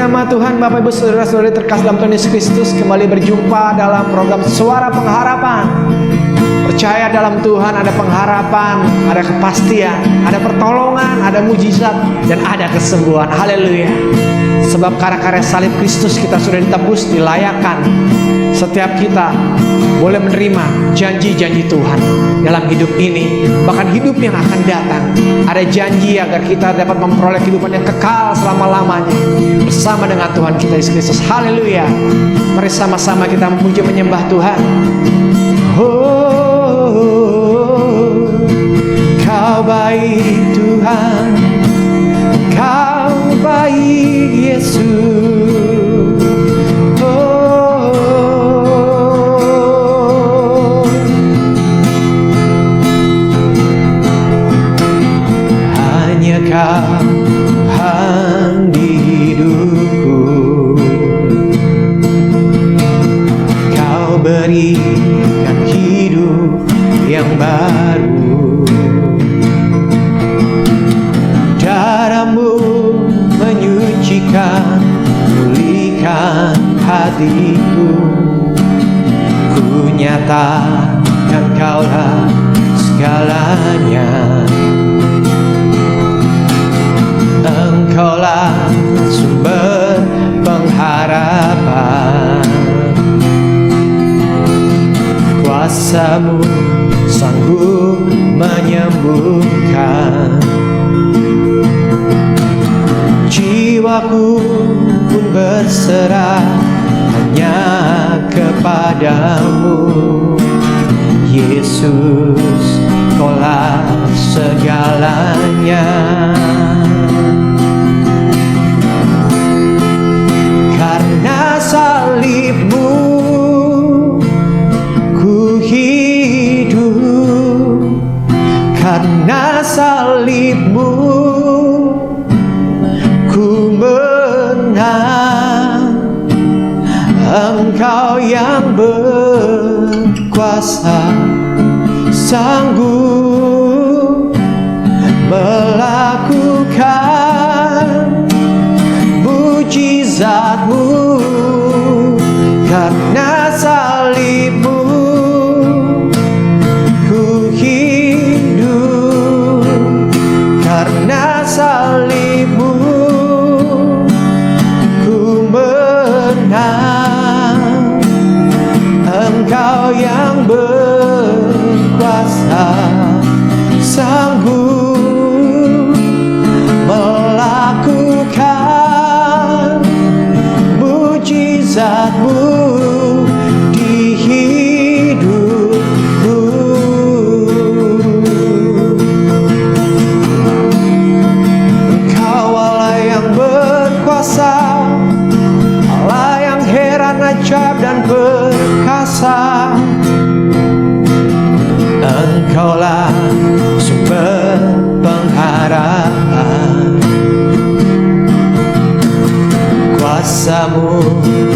nama Tuhan, Bapak Ibu Saudara-saudari terkasih dalam Tuhan Yesus Kristus, kembali berjumpa dalam program Suara Pengharapan. Percaya dalam Tuhan ada pengharapan, ada kepastian, ada pertolongan, ada mujizat, dan ada kesembuhan. Haleluya. Sebab karya-karya salib Kristus kita sudah ditebus, dilayakkan. Setiap kita boleh menerima janji-janji Tuhan dalam hidup ini, bahkan hidup yang akan datang. Ada janji agar kita dapat memperoleh kehidupan yang kekal selama-lamanya bersama dengan Tuhan kita Yesus Kristus. Haleluya. Mari sama-sama kita memuji menyembah Tuhan. Oh, Kau baik Tuhan, Kau baik Yesus. Tuhan di hidupku, Kau berikan hidup yang baru. Darah-Mu menyucikan, pulihkan hatiku. Ku nyatakan Kaulah segalanya. Engkaulah sumber pengharapan, kuasa-Mu sanggup menyembuhkan. Jiwaku pun berserah hanya kepadamu, Yesus, Kaulah segalanya. Karena salib-Mu ku hidup, karena salib-Mu ku menang. Engkau yang berkuasa, sanggup melakukan mujizat-Mu. Karena salib-Mu ku hidup, karena salib-Mu ku menang. Engkau yang berkuasa, sanggup melakukan mujizat-Mu di hidupku. Engkau Allah yang berkuasa, Allah yang heran, ajaib dan perkasa. Engkaulah sumber pengharapan, kuasa-Mu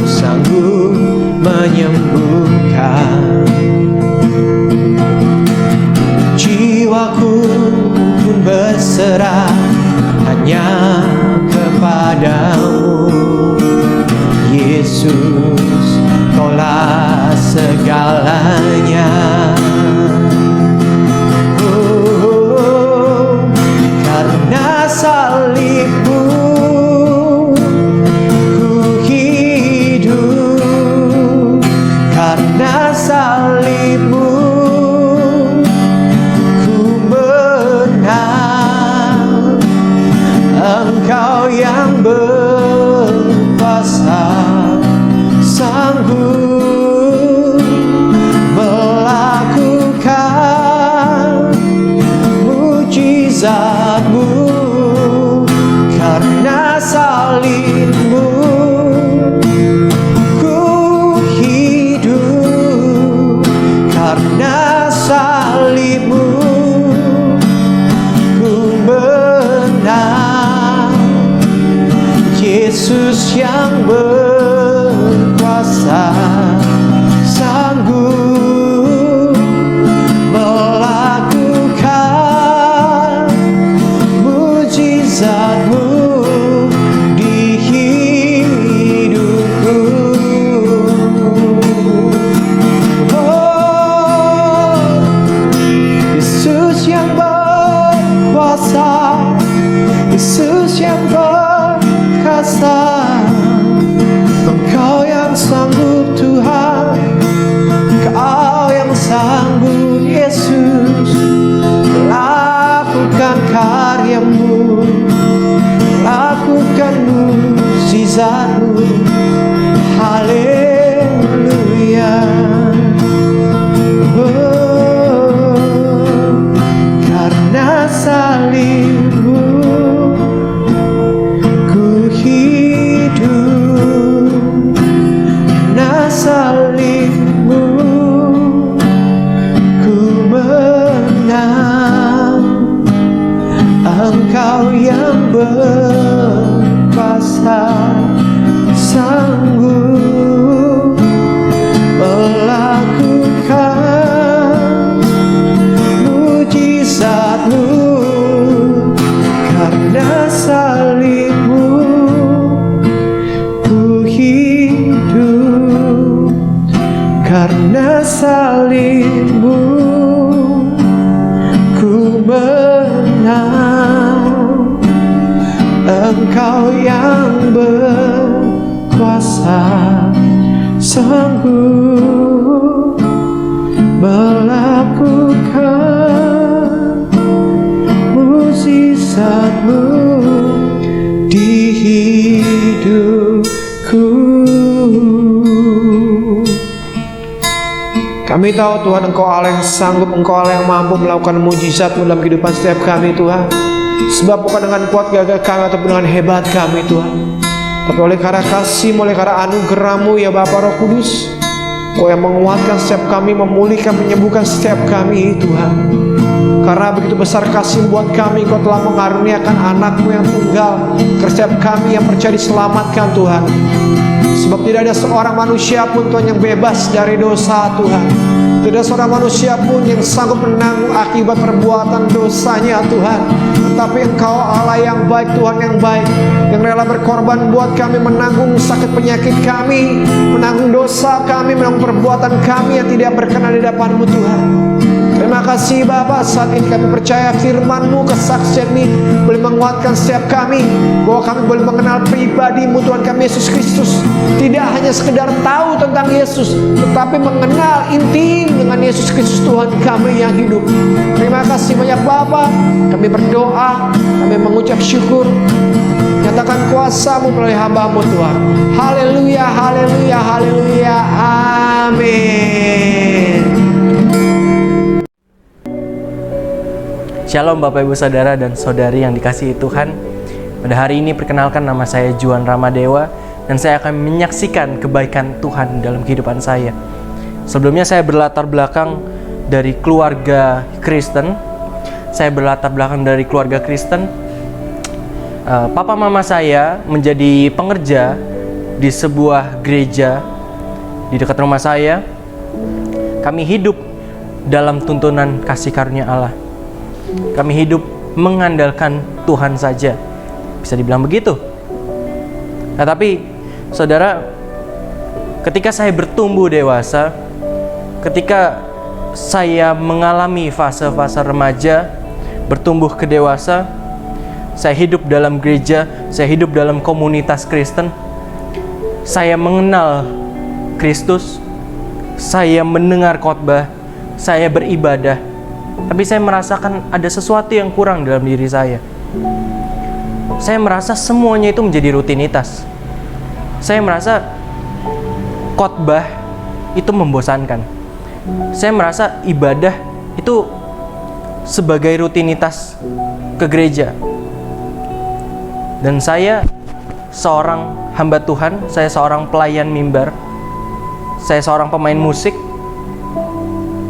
sanggup menyembuhkan. Jiwaku pun berserah hanya kepadamu, Yesus, Kaulah segalanya. Karena salib-Mu ku hidup, karena salib-Mu ku menang. Engkau yang berkuasa, sanggup melakukan mujizat-Mu. Karena salib-Mu ku hidup, karena salib-Mu ku menang. Yesus yang berkuasa, sanggup Tuhan, Kau yang sanggup Yesus, lakukan karya-Mu, lakukan mukjizat-Mu. Haleluya. Karena salib-Mu ku hidup, karena salib-Mu ku menang. Engkau yang berkuasa, sanggup melakukan mujizat-Mu. Karena salib-Mu ku hidup, karena salib-Mu ku menang. Engkau yang berkuasa, sanggup melakukan mukjizat-Mu di hidupku. Kami tahu Tuhan, Engkau Allah yang sanggup, Engkau Allah yang mampu melakukan mujizat-Mu dalam kehidupan setiap kami Tuhan. Sebab bukan dengan kuat gagah kami ataupun dengan hebat kami Tuhan, tapi oleh karena kasih-Mu, oleh karena anugerah-Mu ya Bapa Roh Kudus, Kau yang menguatkan setiap kami, memulihkan, menyembuhkan setiap kami Tuhan. Karena begitu besar kasih buat kami, Kau telah mengaruniakan anak-Mu yang tunggal ke setiap kami yang percaya diselamatkan Tuhan. Sebab tidak ada seorang manusia pun Tuhan yang bebas dari dosa Tuhan. Tidak ada seorang manusia pun yang sanggup menanggung akibat perbuatan dosanya Tuhan. Tetapi Engkau Allah yang baik, Tuhan yang baik, yang rela berkorban buat kami, menanggung sakit penyakit kami, menanggung dosa kami, menanggung perbuatan kami yang tidak berkenan di hadapan-Mu Tuhan. Terima kasih Bapa, saat ini kami percaya firman-Mu, kesaksian ini boleh menguatkan setiap kami, bahwa kami boleh mengenal pribadi-Mu Tuhan kami Yesus Kristus. Tidak hanya sekedar tahu tentang Yesus, tetapi mengenal intim dengan Yesus Kristus Tuhan kami yang hidup. Terima kasih banyak Bapa. Kami berdoa, kami mengucap syukur. Nyatakan kuasa-Mu melalui hamba-Mu Tuhan. Haleluya, haleluya, haleluya. Amin. Shalom Bapak Ibu Saudara dan Saudari yang dikasihi Tuhan. Pada hari ini perkenalkan, nama saya Juan Ramadewa, dan saya akan menyaksikan kebaikan Tuhan dalam kehidupan saya. Sebelumnya saya berlatar belakang dari keluarga Kristen. Papa mama saya menjadi pengerja di sebuah gereja di dekat rumah saya. Kami hidup dalam tuntunan kasih karunia Allah. Kami hidup mengandalkan Tuhan saja, bisa dibilang begitu. Nah, tapi saudara, ketika saya bertumbuh dewasa, ketika saya mengalami fase-fase remaja, bertumbuh ke dewasa, saya hidup dalam gereja, saya hidup dalam komunitas Kristen, saya mengenal Kristus, saya mendengar khotbah, saya beribadah. Tapi saya merasakan ada sesuatu yang kurang dalam diri saya. Saya merasa semuanya itu menjadi rutinitas. Saya merasa khotbah itu membosankan. Saya merasa ibadah itu sebagai rutinitas ke gereja. Dan saya seorang hamba Tuhan, saya seorang pelayan mimbar, saya seorang pemain musik.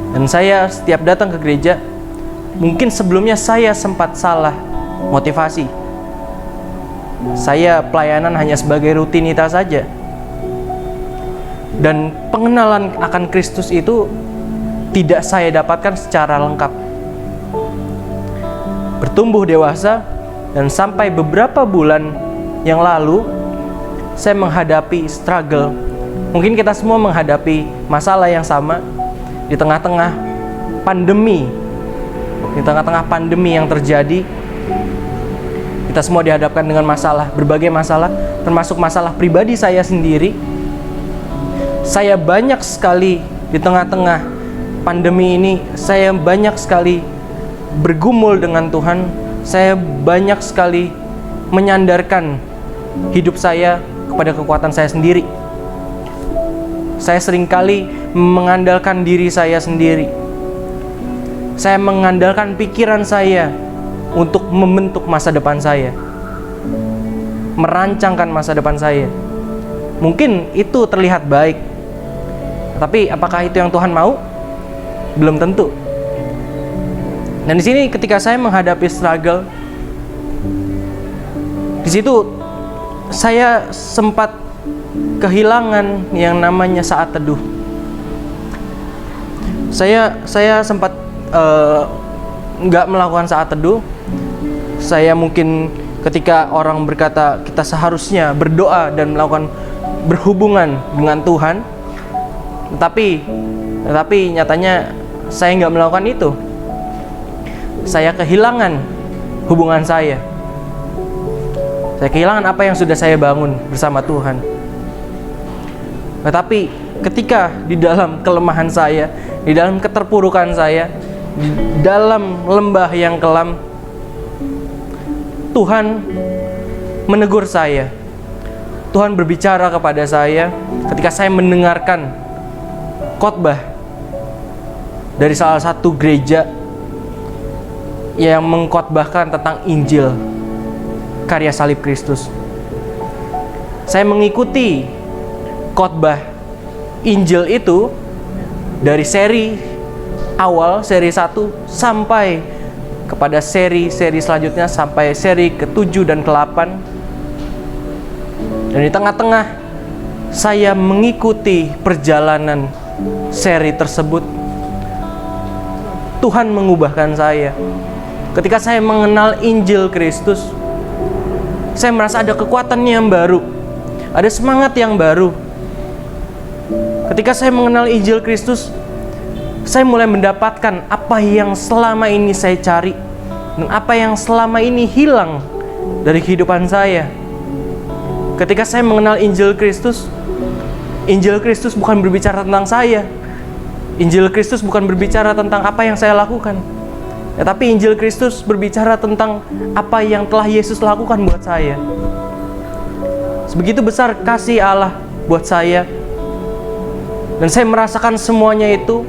Dan saya setiap datang ke gereja, mungkin sebelumnya saya sempat salah motivasi. Saya pelayanan hanya sebagai rutinitas saja. Dan pengenalan akan Kristus itu tidak saya dapatkan secara lengkap. Bertumbuh dewasa, dan sampai beberapa bulan yang lalu, saya menghadapi struggle. Mungkin kita semua menghadapi masalah yang sama. Di tengah-tengah pandemi yang terjadi, kita semua dihadapkan dengan masalah, berbagai masalah, termasuk masalah pribadi saya sendiri. Saya banyak sekali di tengah-tengah pandemi ini, saya banyak sekali bergumul dengan Tuhan. Saya banyak sekali menyandarkan hidup saya kepada kekuatan saya sendiri. Saya seringkali mengandalkan diri saya sendiri. Saya mengandalkan pikiran saya untuk membentuk masa depan saya, merancangkan masa depan saya. Mungkin itu terlihat baik, tapi apakah itu yang Tuhan mau? Belum tentu. Dan di sini ketika saya menghadapi struggle, di situ saya sempat kehilangan yang namanya saat teduh. Saya sempat nggak melakukan saat teduh. Saya mungkin ketika orang berkata kita seharusnya berdoa dan melakukan berhubungan dengan Tuhan, tetapi nyatanya saya nggak melakukan itu. Saya kehilangan hubungan saya. Saya kehilangan apa yang sudah saya bangun bersama Tuhan. Tetapi ketika di dalam kelemahan saya, di dalam keterpurukan saya, di dalam lembah yang kelam, Tuhan menegur saya. Tuhan berbicara kepada saya ketika saya mendengarkan khotbah dari salah satu gereja yang mengkhotbahkan tentang Injil, karya salib Kristus. Saya mengikuti khotbah Injil itu dari seri awal, seri 1 sampai kepada seri-seri selanjutnya, sampai seri ke-7 dan ke-8. Dan di tengah-tengah saya mengikuti perjalanan seri tersebut, Tuhan mengubahkan saya. Ketika saya mengenal Injil Kristus, saya merasa ada kekuatan yang baru, ada semangat yang baru. Ketika saya mengenal Injil Kristus, saya mulai mendapatkan apa yang selama ini saya cari dan apa yang selama ini hilang dari kehidupan saya. Ketika saya mengenal Injil Kristus bukan berbicara tentang saya. Injil Kristus bukan berbicara tentang apa yang saya lakukan. Tetapi Injil Kristus berbicara tentang apa yang telah Yesus lakukan buat saya. Sebegitu besar kasih Allah buat saya. Dan saya merasakan semuanya itu.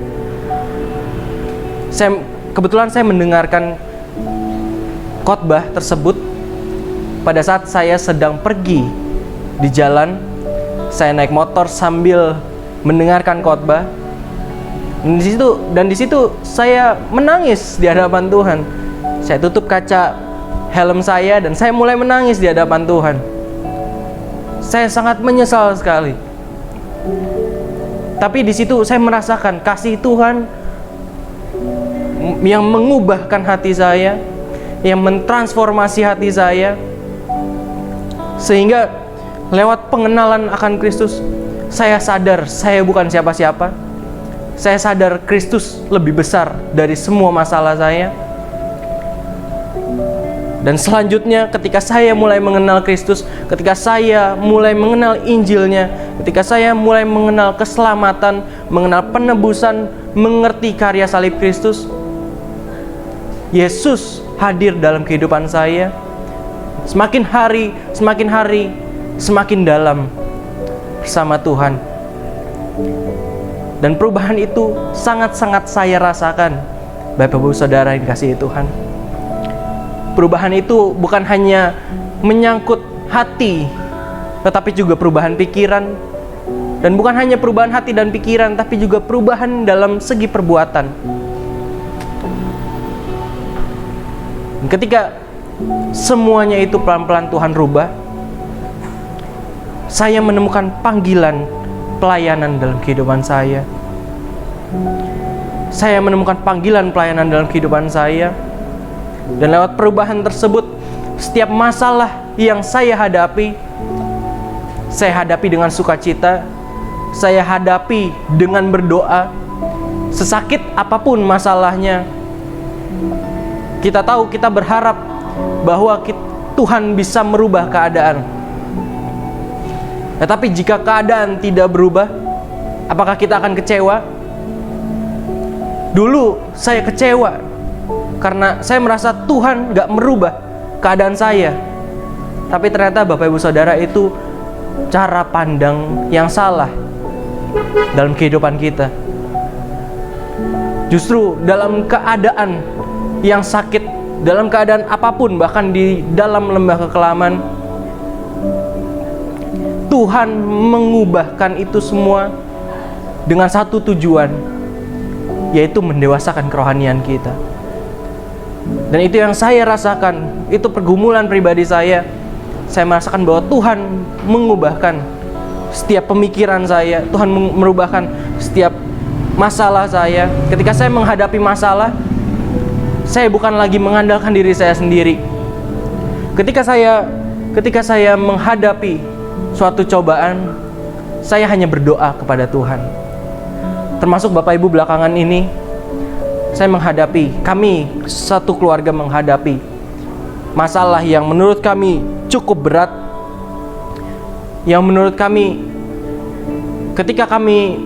Kebetulan saya mendengarkan khotbah tersebut pada saat saya sedang pergi di jalan. Saya naik motor sambil mendengarkan khotbah. Dan di situ saya menangis di hadapan Tuhan. Saya tutup kaca helm saya dan saya mulai menangis di hadapan Tuhan. Saya sangat menyesal sekali. Tapi di situ saya merasakan kasih Tuhan yang mengubahkan hati saya, yang mentransformasi hati saya, sehingga lewat pengenalan akan Kristus, saya sadar saya bukan siapa-siapa. Saya sadar Kristus lebih besar dari semua masalah saya. Dan selanjutnya ketika saya mulai mengenal Kristus, ketika saya mulai mengenal Injilnya, ketika saya mulai mengenal keselamatan, mengenal penebusan, mengerti karya salib Kristus, Yesus hadir dalam kehidupan saya. Semakin hari, semakin dalam bersama Tuhan. Dan perubahan itu sangat-sangat saya rasakan, Bapak Ibu Saudara yang dikasihi Tuhan. Perubahan itu bukan hanya menyangkut hati, tetapi juga perubahan pikiran. Dan bukan hanya perubahan hati dan pikiran, tapi juga perubahan dalam segi perbuatan. Dan ketika semuanya itu pelan-pelan Tuhan rubah, saya menemukan panggilan pelayanan dalam kehidupan saya. Saya menemukan panggilan pelayanan dalam kehidupan saya. Dan lewat perubahan tersebut, setiap masalah yang saya hadapi dengan sukacita. Saya hadapi dengan berdoa. Sesakit apapun masalahnya, kita tahu, kita berharap bahwa Tuhan bisa merubah keadaan. Tetapi jika keadaan tidak berubah, Apakah kita akan kecewa? Dulu saya kecewa karena saya merasa Tuhan gak merubah keadaan saya. Tapi ternyata Bapak Ibu Saudara, itu cara pandang yang salah dalam kehidupan kita. Justru dalam keadaan yang sakit, dalam keadaan apapun, bahkan di dalam lembah kekelaman, Tuhan mengubahkan itu semua dengan satu tujuan, yaitu mendewasakan kerohanian kita. Dan itu yang saya rasakan, itu pergumulan pribadi saya. Saya merasakan bahwa Tuhan mengubahkan setiap pemikiran saya, Tuhan merubahkan setiap masalah saya. Ketika saya menghadapi masalah, saya bukan lagi mengandalkan diri saya sendiri. Ketika saya menghadapi suatu cobaan, saya hanya berdoa kepada Tuhan. Termasuk Bapak Ibu belakangan ini, kami satu keluarga menghadapi masalah yang menurut kami cukup berat, yang menurut kami ketika kami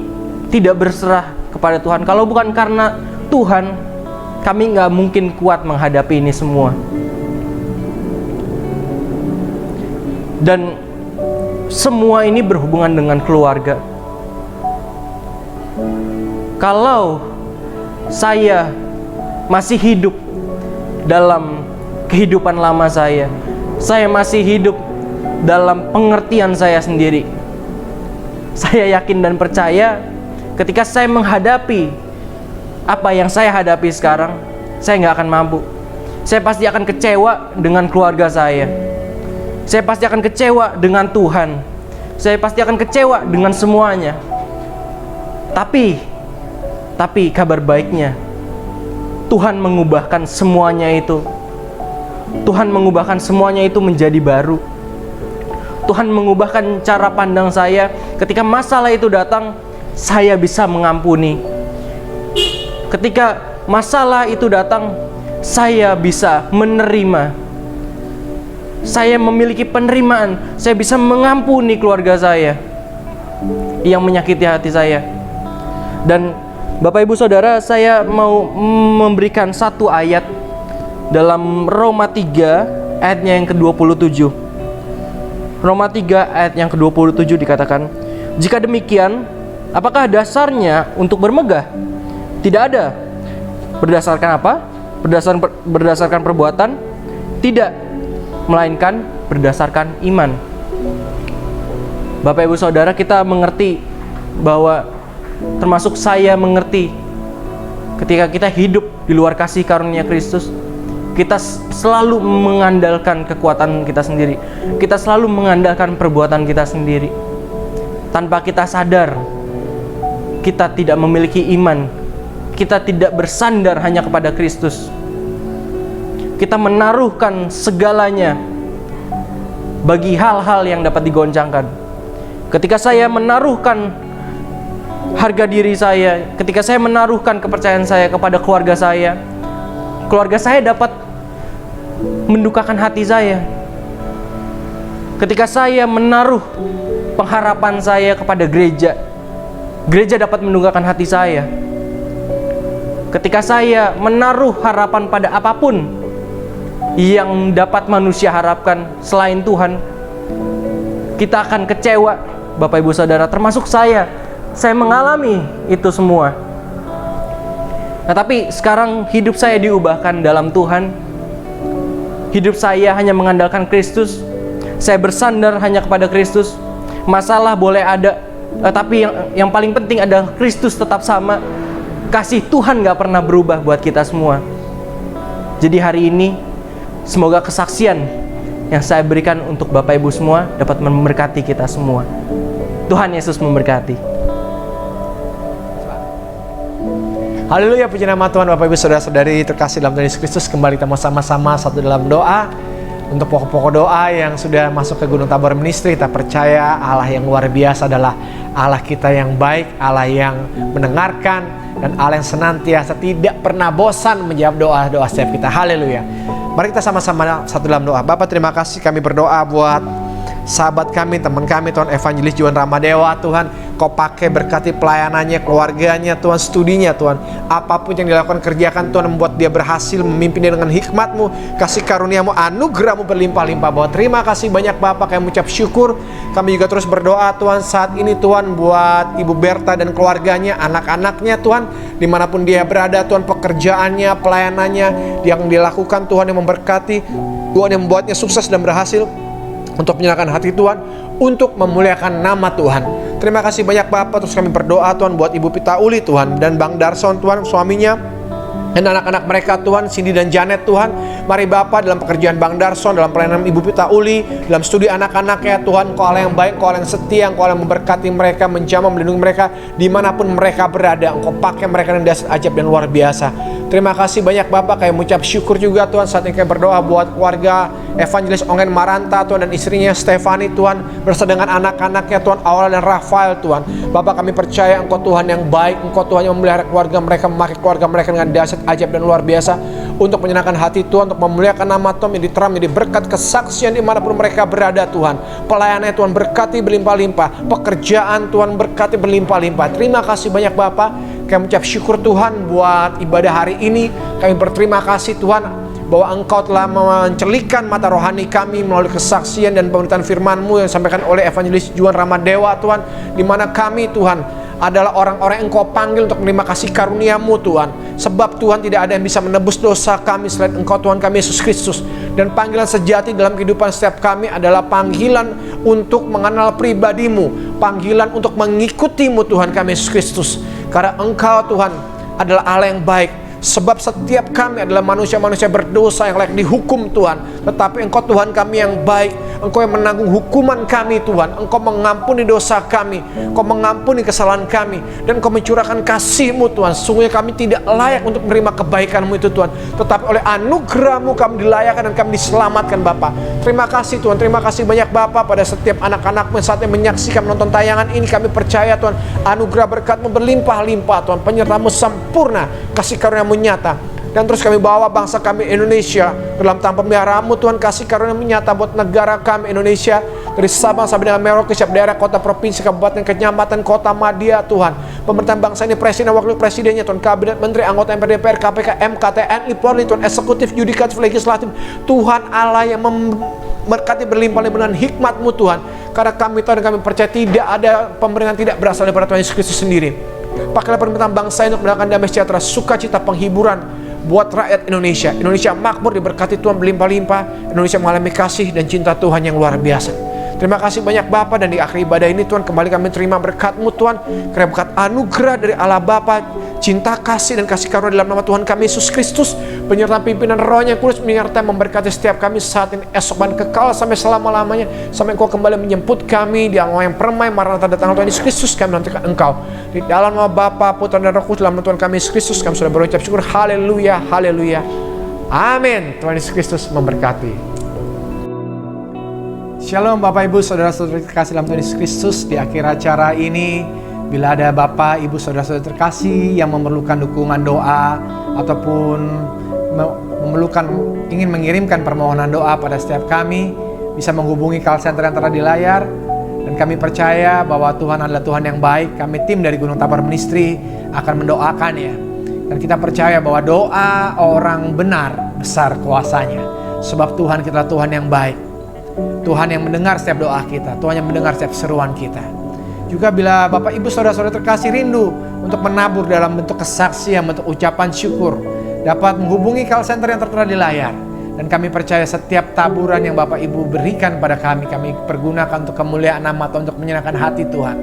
tidak berserah kepada Tuhan, kalau bukan karena Tuhan, kami nggak mungkin kuat menghadapi ini semua. Dan semua ini berhubungan dengan keluarga. Kalau saya masih hidup dalam kehidupan lama saya masih hidup dalam pengertian saya sendiri, saya yakin dan percaya ketika saya menghadapi apa yang saya hadapi sekarang, saya nggak akan mampu. Saya pasti akan kecewa dengan keluarga saya pasti akan kecewa dengan Tuhan, saya pasti akan kecewa dengan semuanya. Tapi kabar baiknya, Tuhan mengubahkan semuanya itu. Tuhan mengubahkan semuanya itu menjadi baru. Tuhan mengubahkan cara pandang saya. Ketika masalah itu datang, saya bisa mengampuni. Ketika masalah itu datang, saya bisa menerima. Saya memiliki penerimaan. Saya bisa mengampuni keluarga saya yang menyakiti hati saya. Dan Bapak Ibu Saudara, saya mau memberikan satu ayat dalam Roma 3 ayatnya yang ke-27. Roma 3 ayat yang ke-27 dikatakan, "Jika demikian, apakah dasarnya untuk bermegah? Tidak ada. Berdasarkan apa? Berdasarkan perbuatan? Tidak, melainkan berdasarkan iman." Bapak Ibu Saudara, kita mengerti bahwa, termasuk saya mengerti, ketika kita hidup di luar kasih karunia Kristus, kita selalu mengandalkan kekuatan kita sendiri. Kita selalu mengandalkan perbuatan kita sendiri. Tanpa kita sadar, kita tidak memiliki iman. Kita tidak bersandar hanya kepada Kristus. Kita menaruhkan segalanya bagi hal-hal yang dapat digoncangkan. Ketika saya menaruhkan harga diri saya, ketika saya menaruhkan kepercayaan saya kepada keluarga saya dapat mendukakan hati saya. Ketika saya menaruh pengharapan saya kepada gereja dapat mendukakan hati saya. Ketika saya menaruh harapan pada apapun yang dapat manusia harapkan selain Tuhan, kita akan kecewa, Bapak Ibu Saudara, termasuk saya mengalami itu semua. Nah, tapi sekarang hidup saya diubahkan dalam Tuhan. Hidup saya hanya mengandalkan Kristus. Saya bersandar hanya kepada Kristus. Masalah boleh ada, tapi yang paling penting adalah Kristus tetap sama. Kasih Tuhan gak pernah berubah buat kita semua. Jadi hari ini, semoga kesaksian yang saya berikan untuk Bapak Ibu semua dapat memberkati kita semua. Tuhan Yesus memberkati. Haleluya, puji nama Tuhan. Bapak Ibu Saudara-saudari terkasih dalam Tuhan Yesus Kristus, kembali kita mau sama-sama satu dalam doa. Untuk pokok-pokok doa yang sudah masuk ke Gunung Tabor Ministry, kita percaya Allah yang luar biasa adalah Allah kita yang baik, Allah yang mendengarkan, dan Allah yang senantiasa tidak pernah bosan menjawab doa-doa setiap kita. Haleluya. Mari kita sama-sama satu dalam doa. Bapak, terima kasih, kami berdoa buat sahabat kami, teman kami, Tuhan Evangelis Juan Ramadewa. Tuhan, Engkau pakai, berkati pelayanannya, keluarganya Tuhan, studinya Tuhan. Apapun yang dilakukan, kerjakan Tuhan, membuat dia berhasil, memimpin dia dengan hikmat-Mu, kasih karunia-Mu, anugerah-Mu berlimpah-limpah. Bahwa terima kasih banyak Bapa, kami mengucap syukur. Kami juga terus berdoa Tuhan saat ini Tuhan, buat Ibu Berta dan keluarganya, anak-anaknya Tuhan, dimanapun dia berada Tuhan, pekerjaannya, pelayanannya yang dilakukan Tuhan, yang memberkati Tuhan, yang membuatnya sukses dan berhasil untuk menyerahkan hati Tuhan, untuk memuliakan nama Tuhan. Terima kasih banyak Bapak. Terus kami berdoa Tuhan buat Ibu Pita Uli Tuhan, dan Bang Darson Tuhan, suaminya, dan anak-anak mereka Tuhan, Cindy dan Janet Tuhan. Mari Bapak, dalam pekerjaan Bang Darson, dalam pelayanan Ibu Pita Uli, dalam studi anak-anaknya Tuhan, Engkau Allah yang baik, Engkau Allah yang setia, Engkau Allah yang memberkati mereka, menjamah, melindungi mereka dimanapun mereka berada. Engkau pakai mereka dengan dahsyat, ajaib dan luar biasa. Terima kasih banyak Bapak. Kami mengucap syukur juga Tuhan, saat ini kami berdoa buat keluarga Evangelis Ongen Maranta Tuhan, dan istrinya Stefani Tuhan, bersama dengan anak-anaknya Tuhan, Aula dan Rafael Tuhan. Bapak, kami percaya Engkau Tuhan yang baik, Engkau Tuhan yang memelihara keluarga mereka, memakai keluarga mereka dengan dahsyat, ajaib dan luar biasa, untuk menyenangkan hati Tuhan, untuk memuliakan nama Tuhan, menjadi terang, menjadi berkat, kesaksian dimanapun mereka berada Tuhan. Pelayanannya Tuhan berkati berlimpah-limpah, pekerjaan Tuhan berkati berlimpah-limpah. Terima kasih banyak Bapak. Kami mengucap syukur Tuhan buat ibadah hari ini. Kami berterima kasih Tuhan bahwa Engkau telah mencerlikkan mata rohani kami melalui kesaksian dan pemberitaan firman-Mu yang disampaikan oleh Evangelis Juan Ramadewa Tuhan, di mana kami Tuhan adalah orang-orang yang Engkau panggil untuk menerima kasih karunia-Mu Tuhan. Sebab Tuhan, tidak ada yang bisa menebus dosa kami selain Engkau Tuhan kami Yesus Kristus. Dan panggilan sejati dalam kehidupan setiap kami adalah panggilan untuk mengenal pribadi-Mu, panggilan untuk mengikuti-Mu Tuhan kami Yesus Kristus. Karena Engkau Tuhan adalah Allah yang baik. Sebab setiap kami adalah manusia-manusia berdosa yang layak dihukum Tuhan. Tetapi Engkau Tuhan kami yang baik, Engkau yang menanggung hukuman kami Tuhan. Engkau mengampuni dosa kami, Engkau mengampuni kesalahan kami, dan Engkau mencurahkan kasih-Mu Tuhan. Sungguhnya kami tidak layak untuk menerima kebaikan-Mu itu Tuhan, tetapi oleh anugerah-Mu kami dilayakkan dan kami diselamatkan Bapa. Terima kasih Tuhan, terima kasih banyak Bapa pada setiap anak-anak-Mu yang saat ini menyaksikan, menonton tayangan ini. Kami percaya Tuhan, anugerah berkat-Mu berlimpah-limpah Tuhan, penyertaan-Mu sempurna, kasih karunia-Mu nyata. Dan terus kami bawa bangsa kami Indonesia dalam tangan pemeliharaan-Mu Tuhan, kasih karunia nyata buat negara kami Indonesia, dari Sabang sampai dengan Merauke, setiap daerah, kota, provinsi, kabupaten, kecamatan, kota, madya Tuhan. Pemerintahan bangsa ini, presiden, wakil presidennya Tuhan, kabinet, menteri, anggota MPR, DPR, KPK, MK, TNI, Polri Tuhan, eksekutif, yudikatif, legislatif. Tuhan Allah yang memberkati berlimpah-limpah dengan hikmat-Mu Tuhan. Karena kami tahu dan kami percaya tidak ada pemerintahan tidak berasal daripada Tuhan Yesus Kristus sendiri. Pakailah pemerintahan bangsa ini untuk mendatangkan damai sejahtera, sukacita, penghiburan buat rakyat Indonesia. Indonesia makmur, diberkati Tuhan berlimpah-limpah. Indonesia mengalami kasih dan cinta Tuhan yang luar biasa. Terima kasih banyak Bapa, dan di akhir ibadah ini Tuhan, kembali kami terima berkat-Mu Tuhan, karena berkat anugerah dari Allah Bapa, cinta kasih dan kasih karunia dalam nama Tuhan kami Yesus Kristus, penyertaan pimpinan Roh-Nya yang kudus menyertai memberkati setiap kami saat ini, esok dan kekal sampai selama-lamanya, sampai Engkau kembali menjemput kami di angkasa yang permai. Maranatha, datang Tuhan Yesus Kristus, kami nantikan Engkau. Di dalam nama Bapa, Putra dan Roh Kudus, dalam nama Tuhan kami Yesus Kristus, kami sudah berucap syukur. Haleluya, haleluya, amin. Tuhan Yesus Kristus memberkati. Shalom Bapak Ibu Saudara-saudara terkasih dalam Tuhan Yesus Kristus. Di akhir acara ini, bila ada Bapak Ibu Saudara-saudara terkasih yang memerlukan dukungan doa ataupun ingin mengirimkan permohonan doa pada setiap kami, bisa menghubungi call center yang tertera di layar. Dan kami percaya bahwa Tuhan adalah Tuhan yang baik. Kami tim dari Gunung Tabor Ministry akan mendoakannya. Dan kita percaya bahwa doa orang benar besar kuasanya. Sebab Tuhan kita adalah Tuhan yang baik. Tuhan yang mendengar setiap doa kita, Tuhan yang mendengar setiap seruan kita. Juga bila Bapak Ibu Saudara-saudara terkasih rindu untuk menabur dalam bentuk kesaksian, bentuk ucapan syukur, dapat menghubungi call center yang tertera di layar. Dan kami percaya setiap taburan yang Bapak Ibu berikan pada kami pergunakan untuk kemuliaan nama Tuhan, untuk menyenangkan hati Tuhan.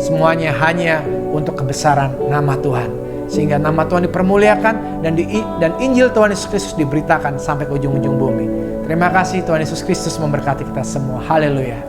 Semuanya hanya untuk kebesaran nama Tuhan, sehingga nama Tuhan dipermuliakan dan Injil Tuhan Yesus Kristus diberitakan sampai ke ujung-ujung bumi. Terima kasih, Tuhan Yesus Kristus memberkati kita semua. Haleluya.